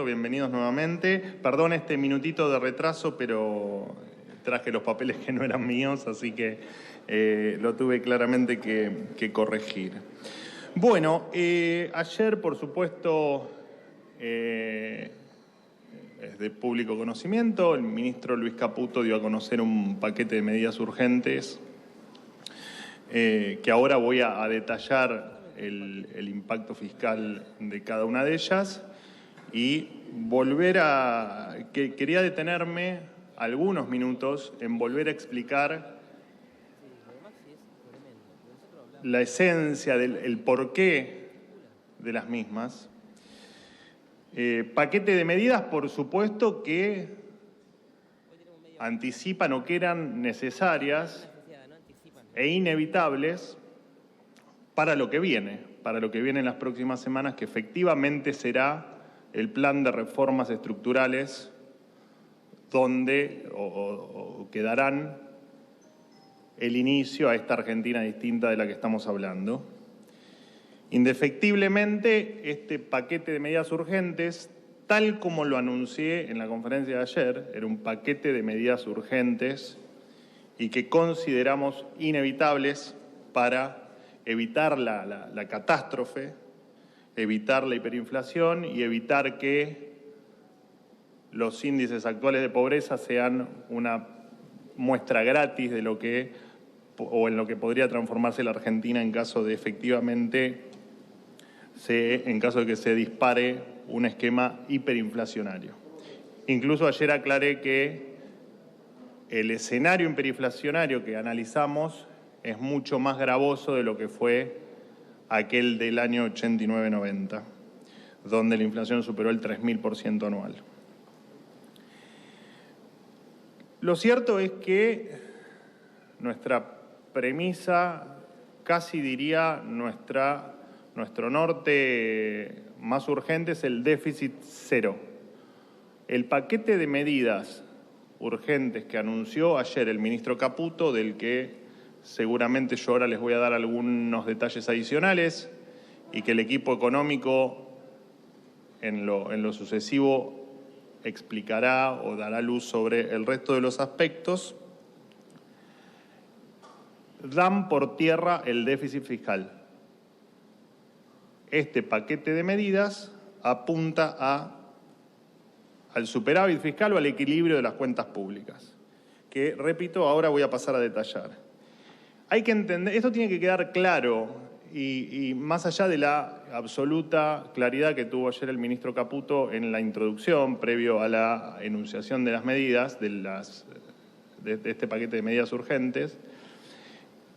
supuesto, bienvenidos nuevamente. Perdón este minutito de retraso, pero traje los papeles que no eran míos, así que lo tuve claramente que corregir. Bueno, ayer, por supuesto, es de público conocimiento, el ministro Luis Caputo dio a conocer un paquete de medidas urgentes que ahora voy a detallar el impacto fiscal de cada una de ellas y quería detenerme algunos minutos en volver a explicar la esencia del porqué de las mismas. Paquete de medidas, por supuesto, que anticipan o que eran necesarias e inevitables para lo que viene en las próximas semanas, que efectivamente será el plan de reformas estructurales donde que darán el inicio a esta Argentina distinta de la que estamos hablando. Indefectiblemente, este paquete de medidas urgentes, tal como lo anuncié en la conferencia de ayer, era un paquete de medidas urgentes y que consideramos inevitables para evitar la catástrofe, evitar la hiperinflación y evitar que los índices actuales de pobreza sean una muestra gratis de lo que en lo que podría transformarse la Argentina en caso de que se dispare un esquema hiperinflacionario. Incluso ayer aclaré que el escenario hiperinflacionario que analizamos es mucho más gravoso de lo que fue aquel del año 89-90, donde la inflación superó el 3.000% anual. Lo cierto es que nuestra premisa, casi diría nuestro norte más urgente, es el déficit cero. El paquete de medidas urgentes que anunció ayer el ministro Caputo, del que seguramente yo ahora les voy a dar algunos detalles adicionales y que el equipo económico en lo sucesivo explicará o dará luz sobre el resto de los aspectos, dan por tierra el déficit fiscal. Este paquete de medidas apunta al superávit fiscal o al equilibrio de las cuentas públicas, que, repito, ahora voy a pasar a detallar. Hay que entender, esto tiene que quedar claro y más allá de la absoluta claridad que tuvo ayer el ministro Caputo en la introducción, previo a la enunciación de las medidas, de este paquete de medidas urgentes,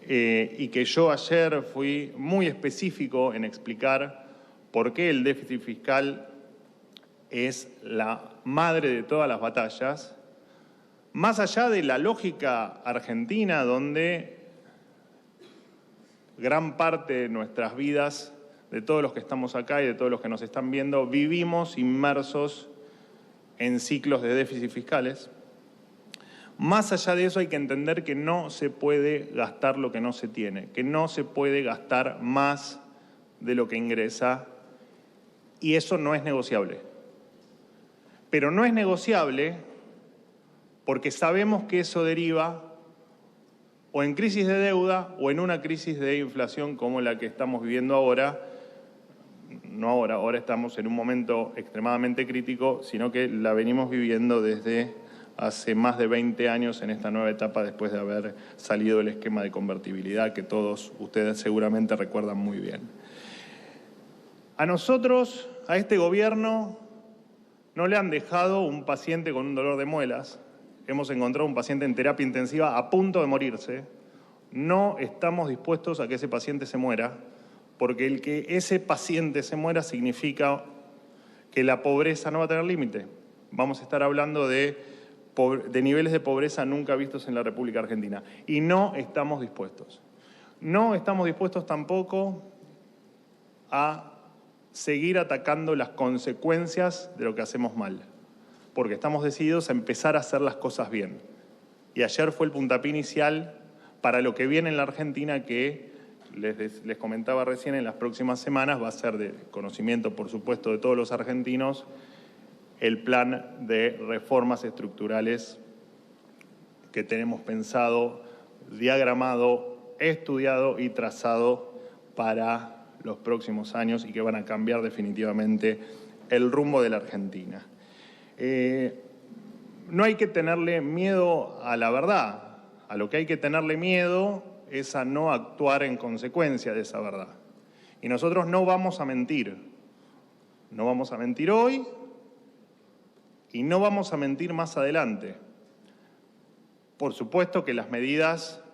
y que yo ayer fui muy específico en explicar por qué el déficit fiscal es la madre de todas las batallas, más allá de la lógica argentina donde gran parte de nuestras vidas, de todos los que estamos acá y de todos los que nos están viendo, vivimos inmersos en ciclos de déficit fiscales. Más allá de eso hay que entender que no se puede gastar lo que no se tiene, que no se puede gastar más de lo que ingresa y eso no es negociable. Pero no es negociable porque sabemos que eso deriva o en crisis de deuda o en una crisis de inflación como la que estamos viviendo ahora. No ahora estamos en un momento extremadamente crítico, sino que la venimos viviendo desde hace más de 20 años en esta nueva etapa después de haber salido del esquema de convertibilidad que todos ustedes seguramente recuerdan muy bien. A nosotros, a este gobierno, no le han dejado un paciente con un dolor de muelas. Hemos encontrado un paciente en terapia intensiva a punto de morirse. No estamos dispuestos a que ese paciente se muera, porque el que ese paciente se muera significa que la pobreza no va a tener límite. Vamos a estar hablando de niveles de pobreza nunca vistos en la República Argentina. Y no estamos dispuestos. No estamos dispuestos tampoco a seguir atacando las consecuencias de lo que hacemos mal, porque estamos decididos a empezar a hacer las cosas bien. Y ayer fue el puntapié inicial para lo que viene en la Argentina, que les comentaba recién, en las próximas semanas va a ser de conocimiento, por supuesto, de todos los argentinos, el plan de reformas estructurales que tenemos pensado, diagramado, estudiado y trazado para los próximos años y que van a cambiar definitivamente el rumbo de la Argentina. No hay que tenerle miedo a la verdad. A lo que hay que tenerle miedo es a no actuar en consecuencia de esa verdad. Y nosotros no vamos a mentir. No vamos a mentir hoy y no vamos a mentir más adelante. Por supuesto que las medidas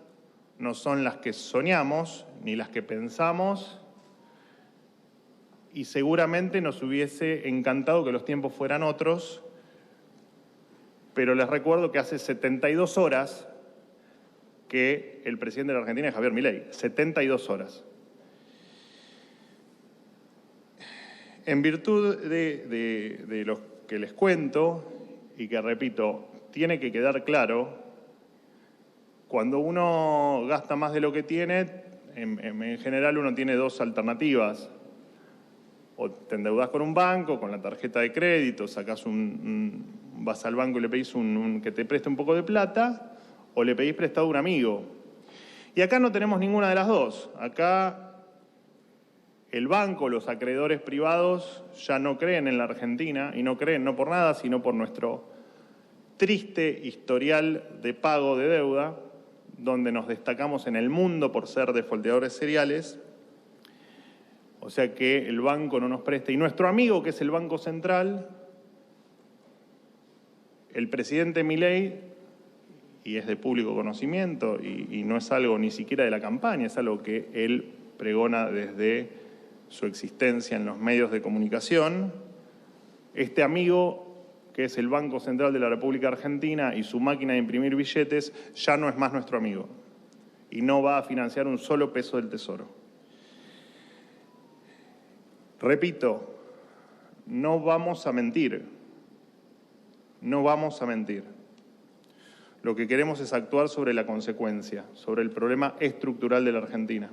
no son las que soñamos ni las que pensamos y seguramente nos hubiese encantado que los tiempos fueran otros, pero les recuerdo que hace 72 horas que el presidente de la Argentina es Javier Milei, 72 horas. En virtud de lo que les cuento, y que repito, tiene que quedar claro, cuando uno gasta más de lo que tiene, en general uno tiene dos alternativas. O te endeudás con un banco, con la tarjeta de crédito, vas al banco y le pedís que te preste un poco de plata, o le pedís prestado a un amigo. Y acá no tenemos ninguna de las dos. Acá el banco, los acreedores privados ya no creen en la Argentina, y no creen no por nada, sino por nuestro triste historial de pago de deuda, donde nos destacamos en el mundo por ser defolteadores seriales. O sea que el banco no nos presta. Y nuestro amigo, que es el Banco Central, el presidente Milei, y es de público conocimiento, y no es algo ni siquiera de la campaña, es algo que él pregona desde su existencia en los medios de comunicación. Este amigo, que es el Banco Central de la República Argentina y su máquina de imprimir billetes, ya no es más nuestro amigo y no va a financiar un solo peso del Tesoro. Repito, no vamos a mentir, no vamos a mentir. Lo que queremos es actuar sobre la consecuencia, sobre el problema estructural de la Argentina.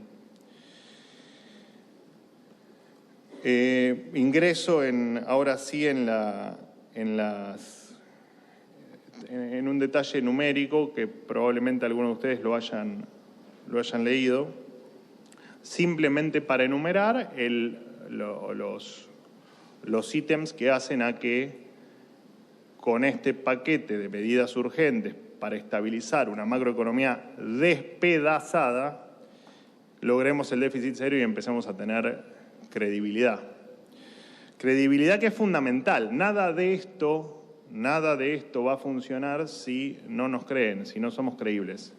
Ingreso ahora sí en un detalle numérico que probablemente algunos de ustedes lo hayan leído, simplemente para enumerar los ítems que hacen a que con este paquete de medidas urgentes para estabilizar una macroeconomía despedazada, logremos el déficit cero y empecemos a tener credibilidad. Credibilidad que es fundamental. Nada de esto va a funcionar si no nos creen, si no somos creíbles.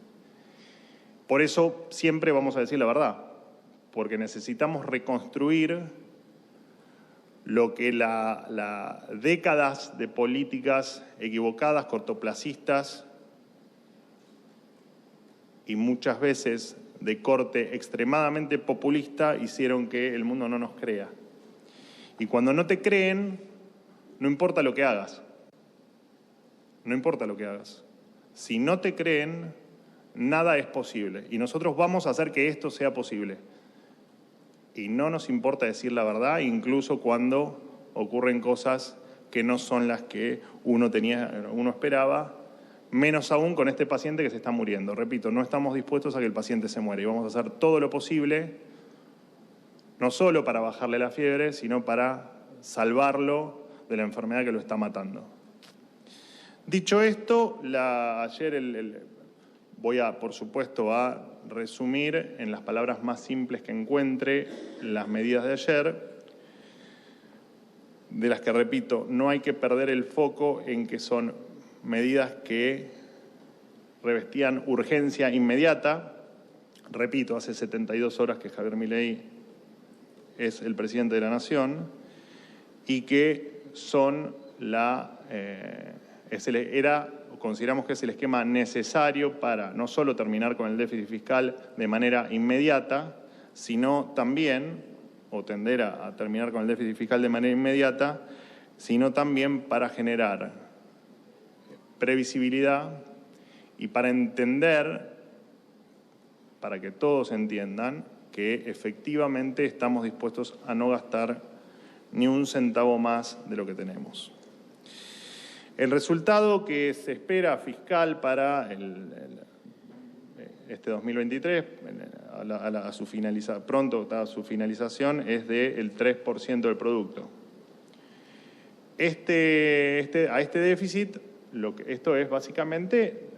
Por eso siempre vamos a decir la verdad, porque necesitamos reconstruir lo que las décadas de políticas equivocadas, cortoplacistas y muchas veces de corte extremadamente populista hicieron que el mundo no nos crea. Y cuando no te creen, no importa lo que hagas. No importa lo que hagas. Si no te creen, nada es posible. Y nosotros vamos a hacer que esto sea posible. Y no nos importa decir la verdad, incluso cuando ocurren cosas que no son las que uno esperaba, menos aún con este paciente que se está muriendo. Repito, no estamos dispuestos a que el paciente se muera y vamos a hacer todo lo posible, no solo para bajarle la fiebre, sino para salvarlo de la enfermedad que lo está matando. Dicho esto, voy por supuesto, a resumir en las palabras más simples que encuentre las medidas de ayer, de las que, repito, no hay que perder el foco en que son medidas que revestían urgencia inmediata. Repito, hace 72 horas que Javier Milei es el presidente de la Nación y que son consideramos que es el esquema necesario para no solo terminar con el déficit fiscal de manera inmediata, sino también, o tender a terminar con el déficit fiscal de manera inmediata, sino también para generar previsibilidad y para entender, para que todos entiendan, que efectivamente estamos dispuestos a no gastar ni un centavo más de lo que tenemos. El resultado que se espera fiscal para este 2023, pronto a su finalización, es del 3% del producto. A este déficit, esto es básicamente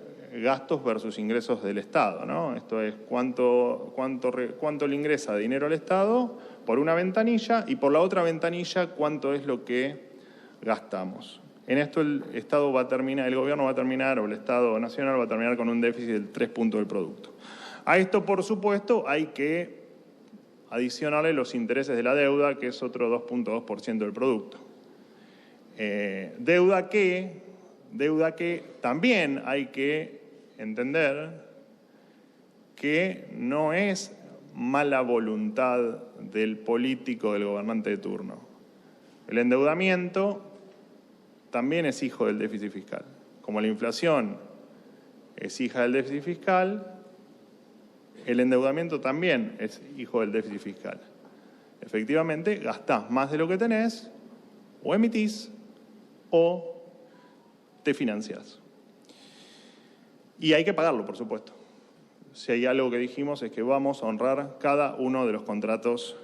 gastos versus ingresos del Estado, ¿no? Esto es cuánto le ingresa de dinero al Estado por una ventanilla y por la otra ventanilla cuánto es lo que gastamos. En esto el gobierno va a terminar, o el Estado nacional va a terminar con un déficit del 3 puntos del producto. A esto, por supuesto, hay que adicionarle los intereses de la deuda, que es otro 2.2% del producto. Deuda que también hay que entender que no es mala voluntad del político, del gobernante de turno. El endeudamiento también es hijo del déficit fiscal. Como la inflación es hija del déficit fiscal, el endeudamiento también es hijo del déficit fiscal. Efectivamente, gastás más de lo que tenés, o emitís, o te financiás. Y hay que pagarlo, por supuesto. Si hay algo que dijimos es que vamos a honrar cada uno de los contratos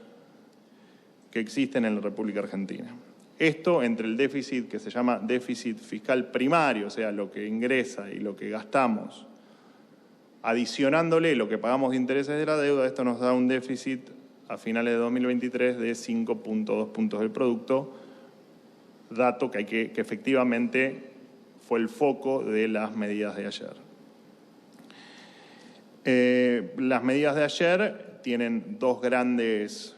que existen en la República Argentina. Esto entre el déficit que se llama déficit fiscal primario, o sea, lo que ingresa y lo que gastamos, adicionándole lo que pagamos de intereses de la deuda, esto nos da un déficit a finales de 2023 de 5.2 puntos del producto, dato que efectivamente fue el foco de las medidas de ayer. Las medidas de ayer tienen dos grandes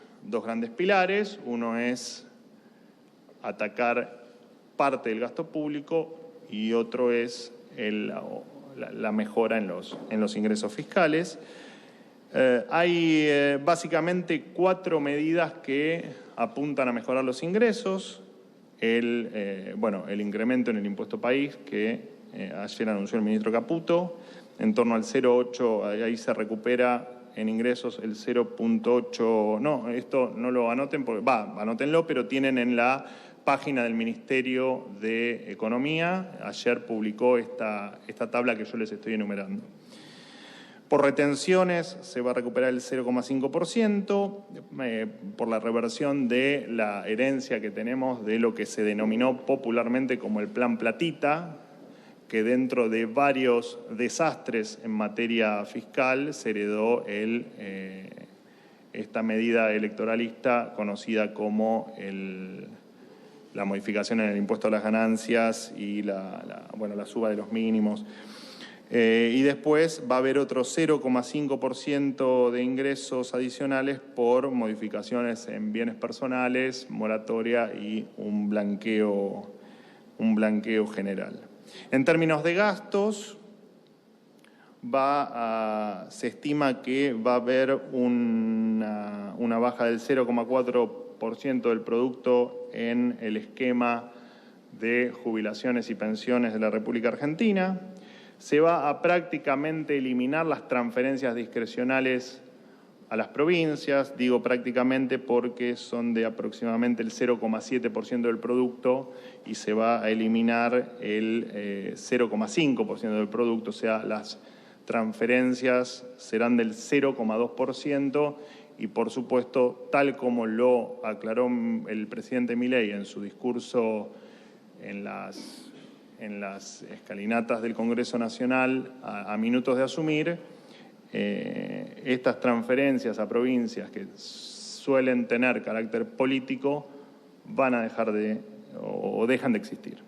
pilares. Uno es atacar parte del gasto público y otro es la mejora en los ingresos fiscales. Hay básicamente 4 medidas que apuntan a mejorar los ingresos. El incremento en el impuesto país que ayer anunció el ministro Caputo, en torno al 0,8, ahí se recupera en ingresos el 0,8, no, esto no lo anoten, anótenlo, pero tienen en la página del Ministerio de Economía, ayer publicó esta tabla que yo les estoy enumerando. Por retenciones se va a recuperar el 0,5% por la reversión de la herencia que tenemos de lo que se denominó popularmente como el Plan Platita, que dentro de varios desastres en materia fiscal se heredó esta medida electoralista conocida como la modificación en el impuesto a las ganancias y la suba de los mínimos. Y después va a haber otro 0,5% de ingresos adicionales por modificaciones en bienes personales, moratoria y un blanqueo general. En términos de gastos, se estima que va a haber una baja del 0,4% del producto en el esquema de jubilaciones y pensiones de la República Argentina. Se va a prácticamente eliminar las transferencias discrecionales a las provincias, digo prácticamente porque son de aproximadamente el 0,7% del producto y se va a eliminar el 0,5% del producto, o sea, las transferencias serán del 0,2% y, por supuesto, tal como lo aclaró el presidente Milei en su discurso en las escalinatas del Congreso Nacional a minutos de asumir, estas transferencias a provincias que suelen tener carácter político van a dejar o dejan de existir.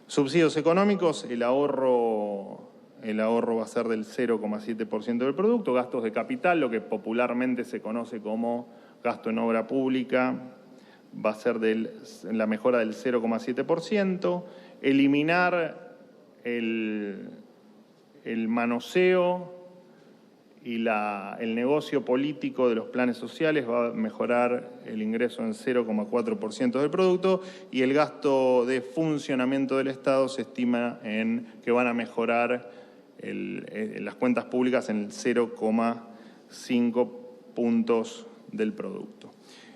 Subsidios económicos, el ahorro va a ser del 0,7% del producto. Gastos de capital, lo que popularmente se conoce como gasto en obra pública, va a ser la mejora del 0,7%. Eliminar el manoseo y el negocio político de los planes sociales va a mejorar el ingreso en 0,4% del producto y el gasto de funcionamiento del Estado se estima que van a mejorar las cuentas públicas en el 0,5 puntos del producto.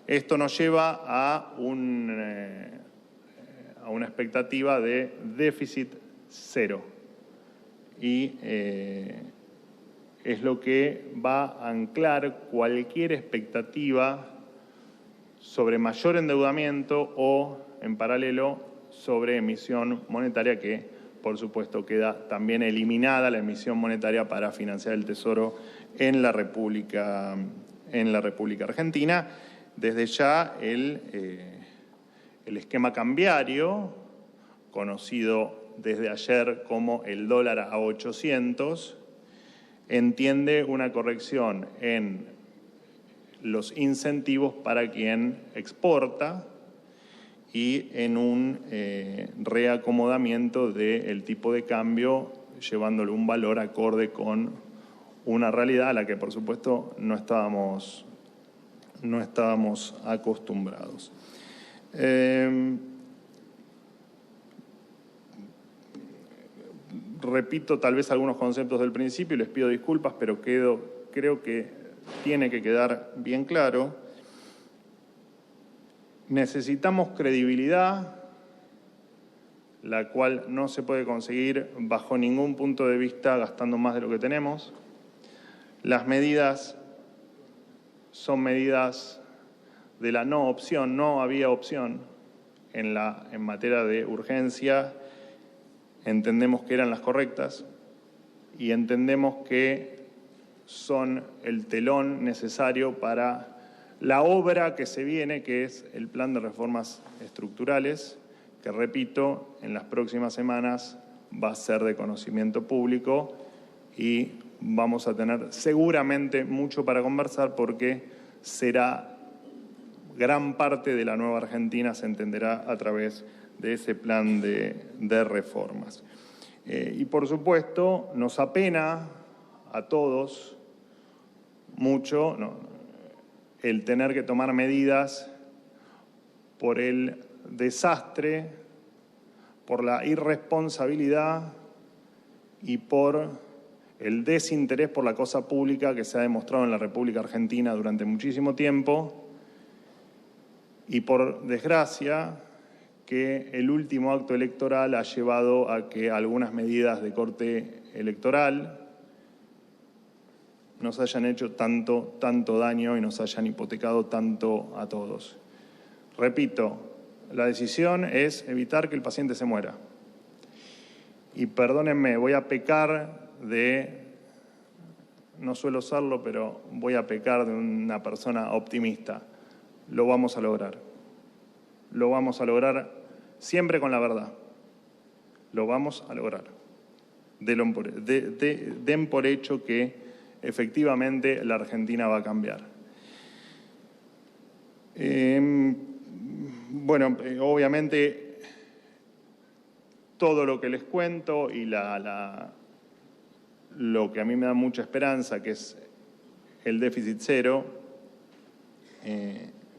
Esto nos lleva a a una expectativa de déficit cero. Y es lo que va a anclar cualquier expectativa sobre mayor endeudamiento o, en paralelo, sobre emisión monetaria, que por supuesto queda también eliminada la emisión monetaria para financiar el Tesoro en la República Argentina. Desde ya el esquema cambiario, conocido desde ayer como el dólar a 800, entiende una corrección en los incentivos para quien exporta y en un reacomodamiento del tipo de cambio, llevándole un valor acorde con una realidad a la que, por supuesto, no estábamos acostumbrados. Repito tal vez algunos conceptos del principio y les pido disculpas, pero creo que tiene que quedar bien claro. Necesitamos credibilidad, la cual no se puede conseguir bajo ningún punto de vista gastando más de lo que tenemos. Las medidas son medidas de la no opción, no había opción en materia de urgencia. Entendemos que eran las correctas y entendemos que son el telón necesario para la obra que se viene, que es el plan de reformas estructurales, que, repito, en las próximas semanas va a ser de conocimiento público y vamos a tener seguramente mucho para conversar, porque será gran parte de la nueva Argentina, se entenderá a través de ese plan de reformas. Y por supuesto nos apena a todos mucho el tener que tomar medidas por el desastre, por la irresponsabilidad y por el desinterés por la cosa pública que se ha demostrado en la República Argentina durante muchísimo tiempo, y por desgracia que el último acto electoral ha llevado a que algunas medidas de corte electoral nos hayan hecho tanto daño y nos hayan hipotecado tanto a todos. Repito, la decisión es evitar que el paciente se muera. Y perdónenme, voy a pecar no suelo serlo, pero voy a pecar de una persona optimista. Lo vamos a lograr. Lo vamos a lograr siempre con la verdad. Lo vamos a lograr. Den por hecho que efectivamente la Argentina va a cambiar. Bueno, obviamente todo lo que les cuento y lo que a mí me da mucha esperanza, que es el déficit cero,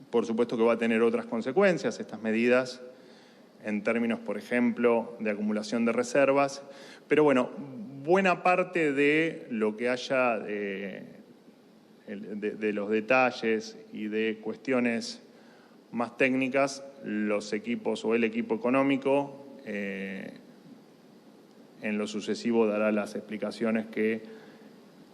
por supuesto que va a tener otras consecuencias, estas medidas, en términos, por ejemplo, de acumulación de reservas. Pero bueno, buena parte de lo que haya de los detalles y de cuestiones más técnicas, los equipos o el equipo económico en lo sucesivo dará las explicaciones que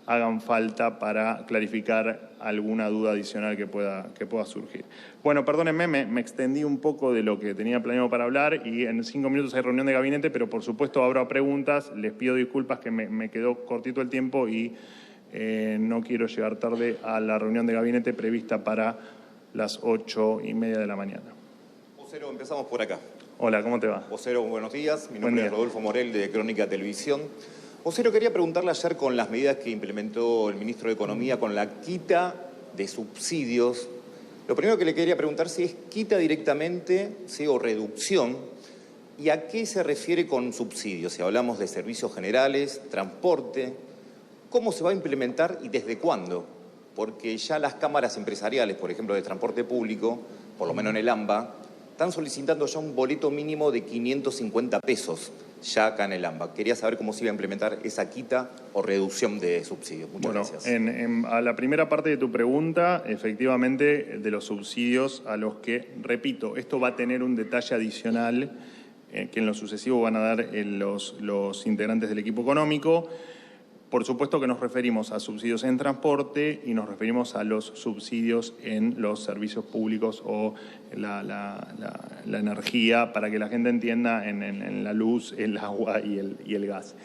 hagan falta para clarificar alguna duda adicional que pueda surgir. Bueno, perdónenme, me extendí un poco de lo que tenía planeado para hablar y en 5 minutos hay reunión de gabinete, pero por supuesto habrá preguntas. Les pido disculpas que me quedó cortito el tiempo y no quiero llegar tarde a la reunión de gabinete prevista para las 8:30 de la mañana. Vocero, empezamos por acá. Hola, ¿cómo te va? Vocero, buenos días. Mi nombre es Rodolfo Morel, de Crónica Televisión. Vocero, quería preguntarle ayer con las medidas que implementó el ministro de Economía con la quita de subsidios. Lo primero que le quería preguntar si es quita directamente, ¿sí?, o reducción, y a qué se refiere con subsidios. Si hablamos de servicios generales, transporte, ¿cómo se va a implementar y desde cuándo? Porque ya las cámaras empresariales, por ejemplo, de transporte público, por lo menos en el AMBA, están solicitando ya un boleto mínimo de 550 pesos ya acá en el AMBA. Quería saber cómo se iba a implementar esa quita o reducción de subsidios. Muchas gracias. A la primera parte de tu pregunta, efectivamente, de los subsidios a los que, repito, esto va a tener un detalle adicional que en lo sucesivo van a dar los integrantes del equipo económico. Por supuesto que nos referimos a subsidios en transporte y nos referimos a los subsidios en los servicios públicos o la energía, para que la gente entienda, en la luz, el agua y el gas.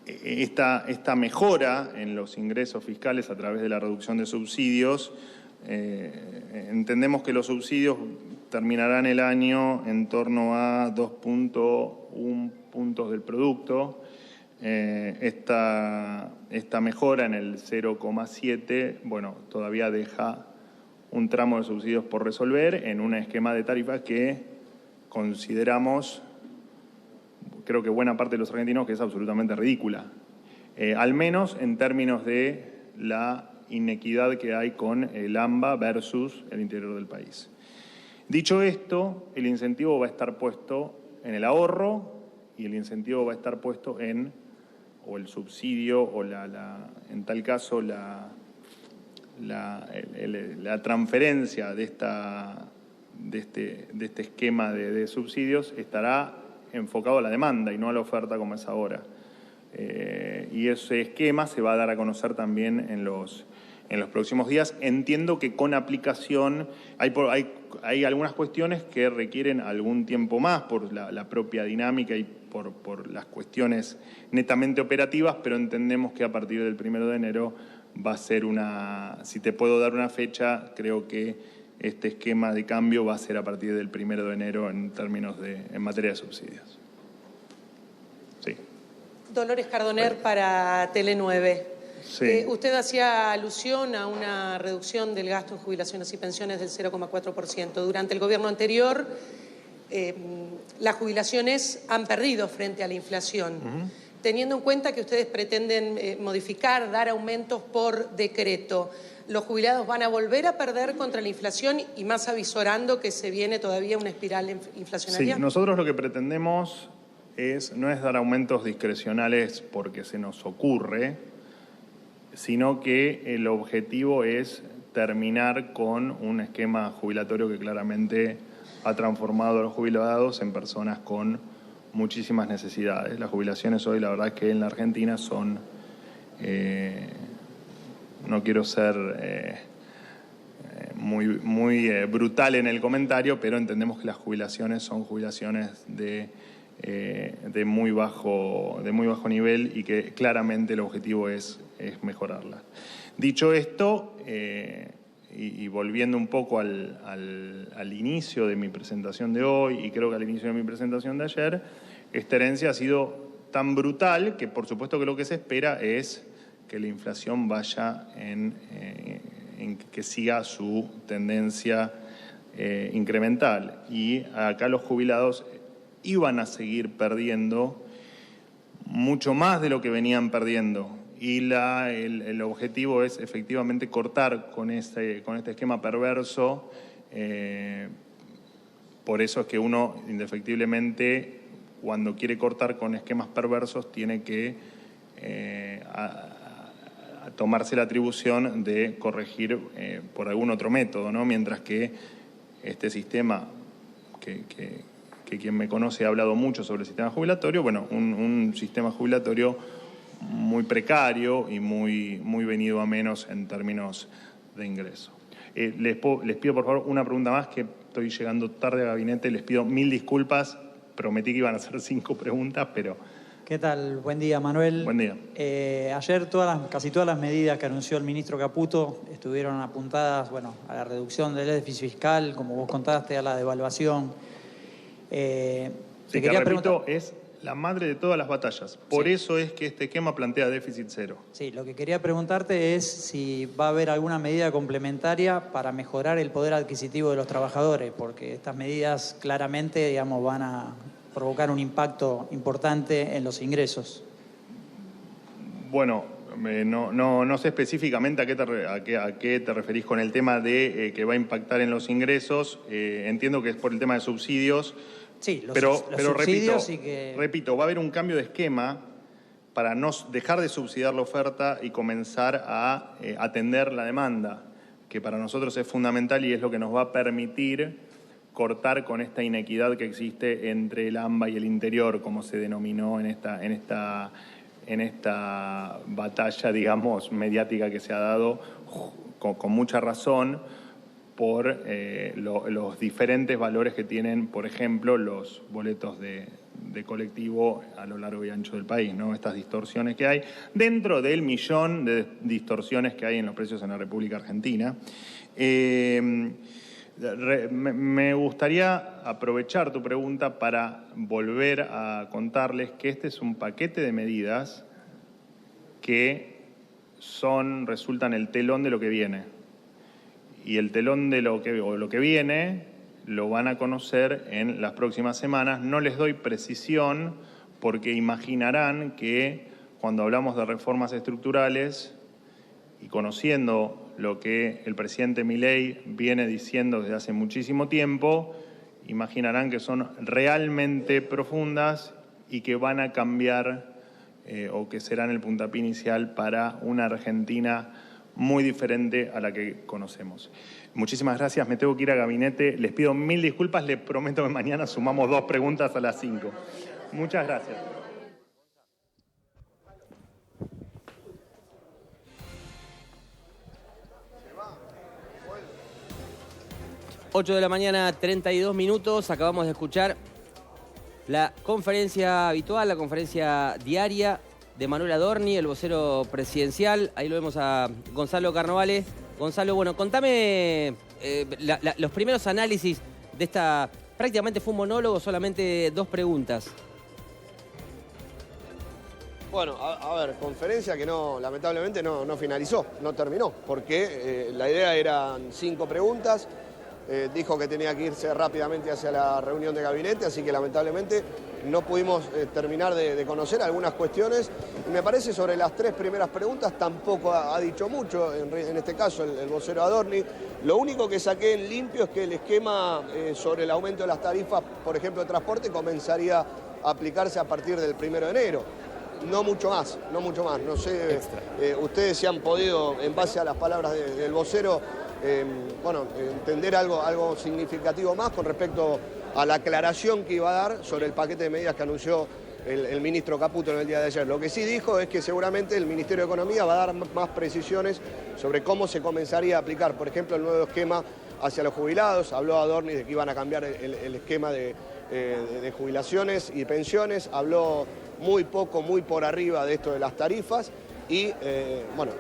Esta mejora en los ingresos fiscales a través de la reducción de subsidios, entendemos que los subsidios terminarán el año en torno a 2.1 puntos del producto. Esta mejora en el 0,7, bueno, todavía deja un tramo de subsidios por resolver en un esquema de tarifas que consideramos, creo que buena parte de los argentinos, que es absolutamente ridícula, al menos en términos de la inequidad que hay con el AMBA versus el interior del país. Dicho esto, el incentivo va a estar puesto en el ahorro y el incentivo va a estar puesto o el subsidio, o en tal caso la transferencia de este esquema de subsidios estará enfocado a la demanda y no a la oferta como es ahora. Y ese esquema se va a dar a conocer también en los próximos días. Entiendo que con aplicación hay algunas cuestiones que requieren algún tiempo más por la propia dinámica y por las cuestiones netamente operativas, pero entendemos que a partir del 1 de enero va a ser si te puedo dar una fecha, creo que este esquema de cambio va a ser a partir del 1 de enero en materia de subsidios. Sí. Dolores Cardoner para Tele9. Sí. Usted hacía alusión a una reducción del gasto en jubilaciones y pensiones del 0,4%. Durante el gobierno anterior, las jubilaciones han perdido frente a la inflación. Teniendo en cuenta que ustedes pretenden modificar, dar aumentos por decreto, ¿los jubilados van a volver a perder contra la inflación y más avisorando que se viene todavía una espiral inflacionaria? Sí, nosotros lo que pretendemos no es dar aumentos discrecionales porque se nos ocurre, sino que el objetivo es terminar con un esquema jubilatorio que claramente ha transformado a los jubilados en personas con muchísimas necesidades. Las jubilaciones hoy, la verdad es que en la Argentina son, no quiero ser muy brutal en el comentario, pero entendemos que las jubilaciones son jubilaciones de muy bajo nivel y que claramente el objetivo es mejorarlas. Dicho esto, y volviendo un poco al inicio de mi presentación de hoy, y creo que al inicio de mi presentación de ayer, esta herencia ha sido tan brutal que por supuesto que lo que se espera es que la inflación vaya en que siga su tendencia incremental. Y acá los jubilados iban a seguir perdiendo mucho más de lo que venían perdiendo. Y el objetivo es efectivamente cortar con este esquema perverso. Por eso es que uno, indefectiblemente, cuando quiere cortar con esquemas perversos, tiene que a tomarse la atribución de corregir por algún otro método, ¿no? Mientras que este sistema, que quien me conoce ha hablado mucho sobre el sistema jubilatorio, bueno, un sistema jubilatorio muy precario y muy venido a menos en términos de ingreso. Les pido por favor una pregunta más, que estoy llegando tarde al gabinete, les pido 1000 disculpas, prometí que iban a hacer 5 preguntas, pero... ¿Qué tal? Buen día, Manuel. Buen día. Ayer casi todas las medidas que anunció el ministro Caputo estuvieron apuntadas, bueno, a la reducción del déficit fiscal, como vos contaste, a la devaluación. Sí, que repito, es la madre de todas las batallas. Por eso es que este esquema plantea déficit cero. Sí, lo que quería preguntarte es si va a haber alguna medida complementaria para mejorar el poder adquisitivo de los trabajadores, porque estas medidas claramente, digamos, van a provocar un impacto importante en los ingresos. Bueno, no sé específicamente a qué te referís con el tema de que va a impactar en los ingresos. Entiendo que es por el tema de subsidios. Sí, pero subsidios repito, va a haber un cambio de esquema para no dejar de subsidiar la oferta y comenzar a atender la demanda, que para nosotros es fundamental y es lo que nos va a permitir cortar con esta inequidad que existe entre el AMBA y el interior, como se denominó en esta batalla, digamos, mediática que se ha dado con mucha razón por los diferentes valores que tienen, por ejemplo, los boletos de colectivo a lo largo y ancho del país, ¿no? Estas distorsiones que hay dentro del millón de distorsiones que hay en los precios en la República Argentina. Me gustaría aprovechar tu pregunta para volver a contarles que este es un paquete de medidas que resultan el telón de lo que viene. Y el telón de lo que viene lo van a conocer en las próximas semanas. No les doy precisión porque imaginarán que cuando hablamos de reformas estructurales y conociendo lo que el presidente Milei viene diciendo desde hace muchísimo tiempo, imaginarán que son realmente profundas y que van a cambiar o que serán el puntapié inicial para una Argentina muy diferente a la que conocemos. Muchísimas gracias, me tengo que ir a gabinete. Les pido 1000 disculpas, les prometo que mañana sumamos 2 preguntas a las 5. Muchas gracias. Ocho de la mañana, 32 minutos. Acabamos de escuchar la conferencia habitual, la conferencia diaria de Manuel Adorni, el vocero presidencial. Ahí lo vemos a Gonzalo Carnovale. Gonzalo, bueno, contame los primeros análisis de esta... Prácticamente fue un monólogo, solamente 2 preguntas. Bueno, a ver, conferencia que lamentablemente no finalizó, no terminó, porque la idea eran 5 preguntas. Dijo que tenía que irse rápidamente hacia la reunión de gabinete, así que lamentablemente no pudimos terminar de conocer algunas cuestiones. Y me parece sobre las 3 primeras preguntas tampoco ha dicho mucho, en este caso el vocero Adorni. Lo único que saqué en limpio es que el esquema sobre el aumento de las tarifas, por ejemplo, de transporte, comenzaría a aplicarse a partir del 1 de enero. No mucho más. No sé, ustedes si han podido, en base a las palabras del vocero, entender algo significativo más con respecto a la aclaración que iba a dar sobre el paquete de medidas que anunció el ministro Caputo en el día de ayer. Lo que sí dijo es que seguramente el Ministerio de Economía va a dar más precisiones sobre cómo se comenzaría a aplicar, por ejemplo, el nuevo esquema hacia los jubilados. Habló Adorni de que iban a cambiar el esquema de jubilaciones y pensiones. Habló muy poco, muy por arriba de esto de las tarifas. Y,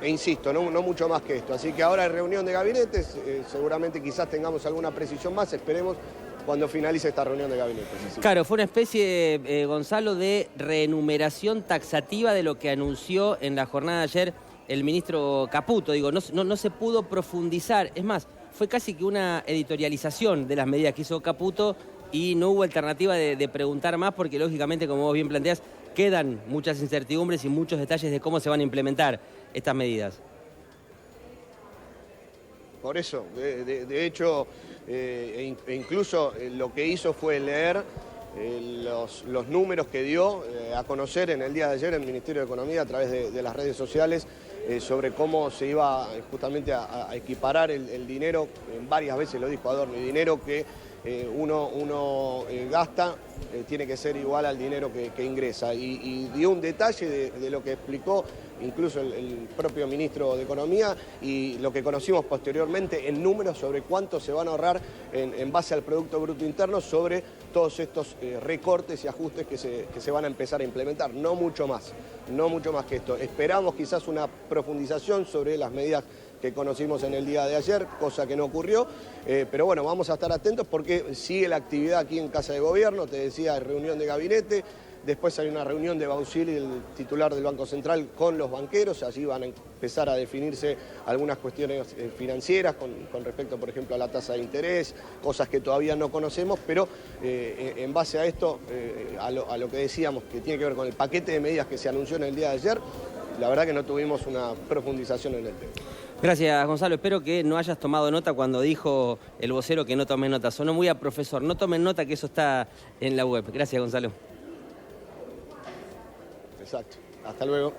insisto, no mucho más que esto. Así que ahora hay reunión de gabinetes, seguramente quizás tengamos alguna precisión más, esperemos cuando finalice esta reunión de gabinetes. Sí. Claro, fue una especie, Gonzalo, de reenumeración taxativa de lo que anunció en la jornada de ayer el ministro Caputo. Digo, no se pudo profundizar, es más, fue casi que una editorialización de las medidas que hizo Caputo y no hubo alternativa de preguntar más porque, lógicamente, como vos bien planteás, quedan muchas incertidumbres y muchos detalles de cómo se van a implementar estas medidas. Por eso, de hecho, incluso lo que hizo fue leer los números que dio a conocer en el día de ayer el Ministerio de Economía a través de las redes sociales sobre cómo se iba justamente a equiparar el dinero, varias veces lo dijo Adorni, dinero que uno gasta tiene que ser igual al dinero que ingresa. Y dio un detalle de lo que explicó incluso el propio ministro de Economía y lo que conocimos posteriormente en números sobre cuánto se van a ahorrar en base al Producto Bruto Interno sobre todos estos recortes y ajustes que se van a empezar a implementar. No mucho más que esto. Esperamos quizás una profundización sobre las medidas que conocimos en el día de ayer, cosa que no ocurrió, pero bueno, vamos a estar atentos porque sigue la actividad aquí en Casa de Gobierno, te decía, hay reunión de gabinete, después hay una reunión de Bausili, el titular del Banco Central, con los banqueros, allí van a empezar a definirse algunas cuestiones financieras con respecto, por ejemplo, a la tasa de interés, cosas que todavía no conocemos, pero en base a esto, a lo que decíamos, que tiene que ver con el paquete de medidas que se anunció en el día de ayer, la verdad que no tuvimos una profundización en el tema. Gracias, Gonzalo. Espero que no hayas tomado nota cuando dijo el vocero que no tome nota. Sonó muy a profesor. No tomen nota que eso está en la web. Gracias, Gonzalo. Exacto. Hasta luego.